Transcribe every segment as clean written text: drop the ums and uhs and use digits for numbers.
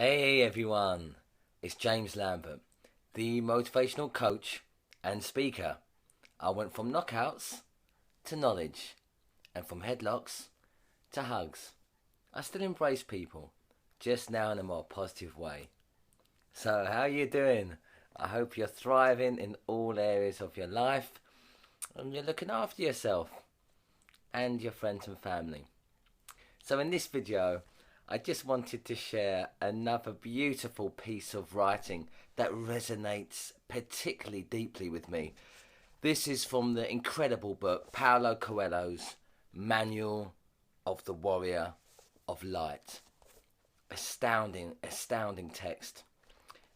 Hey everyone, it's James Lambert, the motivational coach and speaker. I went from knockouts to knowledge and from headlocks to hugs. I still embrace people, just now in a more positive way. So, how are you doing? I hope you're thriving in all areas of your life and you're looking after yourself and your friends and family. So, in this video, I just wanted to share another beautiful piece of writing that resonates particularly deeply with me. This is from the incredible book Paulo Coelho's Manual of the Warrior of Light. Astounding, astounding text.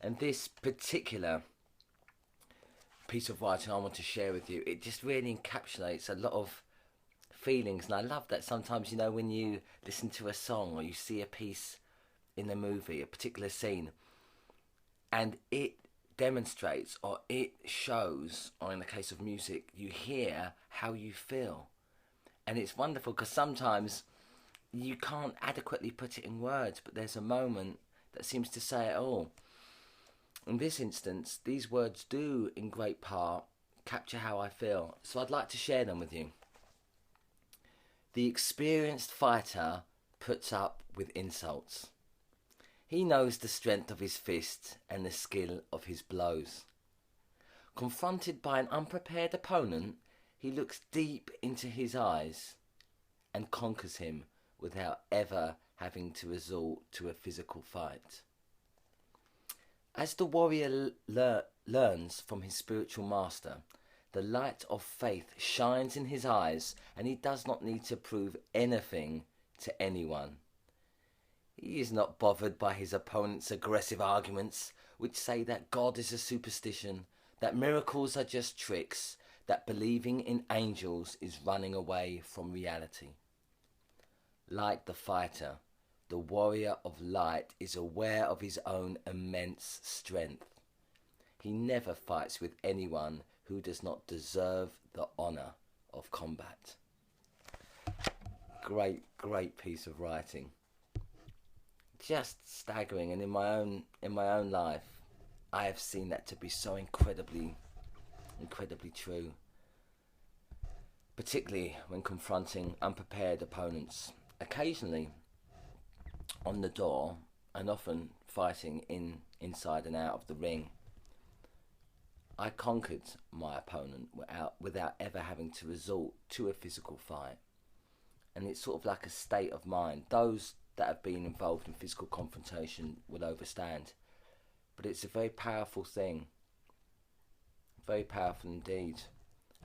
And this particular piece of writing I want to share with you, it just really encapsulates a lot of feelings. And I love that sometimes, when you listen to a song or you see a piece in a movie, a particular scene, and it demonstrates or it shows, or in the case of music, you hear how you feel. And it's wonderful because sometimes you can't adequately put it in words, but there's a moment that seems to say it all. In this instance, these words do, in great part, capture how I feel. So I'd like to share them with you. The experienced fighter puts up with insults. He knows the strength of his fist and the skill of his blows. Confronted by an unprepared opponent, he looks deep into his eyes and conquers him without ever having to resort to a physical fight. As the warrior learns from his spiritual master, the light of faith shines in his eyes, and he does not need to prove anything to anyone. He is not bothered by his opponent's aggressive arguments, which say that God is a superstition, that miracles are just tricks, that believing in angels is running away from reality. Like the fighter, the warrior of light is aware of his own immense strength. He never fights with anyone who does not deserve the honour of combat. Great piece of writing. Just staggering, and in my own life, I have seen that to be so incredibly true. Particularly when confronting unprepared opponents. Occasionally on the door, and often fighting inside and out of the ring. I conquered my opponent without ever having to resort to a physical fight. And it's sort of like a state of mind. Those that have been involved in physical confrontation will understand. But it's a very powerful thing. Very powerful indeed.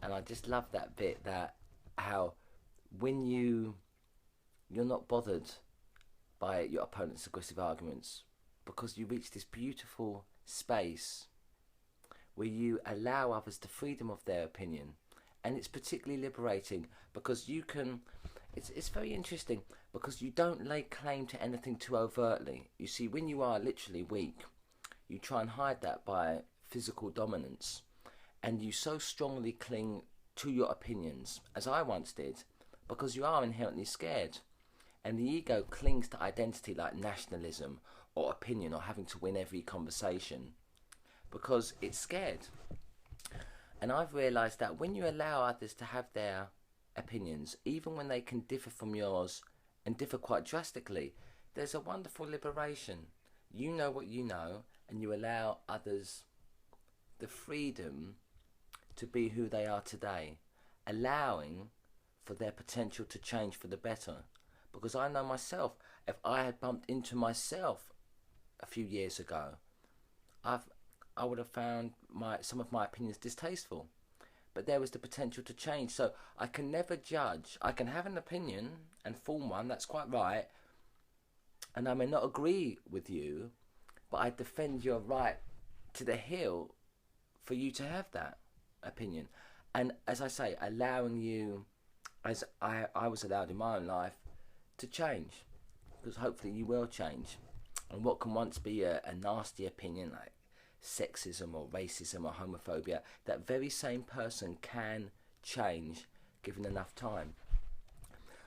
And I just love that bit, that how when you're not bothered by your opponent's aggressive arguments, because you reach this beautiful space where you allow others the freedom of their opinion. And it's particularly liberating because you can, it's very interesting because you don't lay claim to anything too overtly. You see, when you are literally weak, you try and hide that by physical dominance, and you so strongly cling to your opinions, as I once did, because you are inherently scared. And the ego clings to identity like nationalism or opinion or having to win every conversation because it's scared. And I've realised that when you allow others to have their opinions, even when they can differ from yours and differ quite drastically, there's a wonderful liberation. You know what you know, and you allow others the freedom to be who they are today, allowing for their potential to change for the better. Because I know myself, if I had bumped into myself a few years ago, I would have found some of my opinions distasteful. But there was the potential to change. So I can never judge. I can have an opinion and form one, that's quite right. And I may not agree with you, but I defend your right to the hill for you to have that opinion. And as I say, allowing you, as I was allowed in my own life, to change. Because hopefully you will change. And what can once be a nasty opinion like sexism or racism or homophobia, that very same person can change given enough time.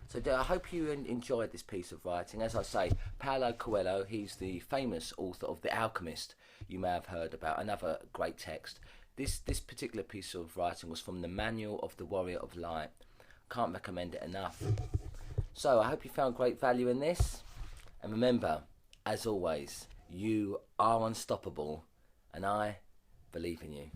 So I hope you enjoyed this piece of writing. As I say, Paulo Coelho, he's the famous author of The Alchemist, you may have heard about, another great text. This particular piece of writing was from the Manual of the Warrior of Light. Can't recommend it enough. So I hope you found great value in this. And remember, as always, you are unstoppable, and I believe in you.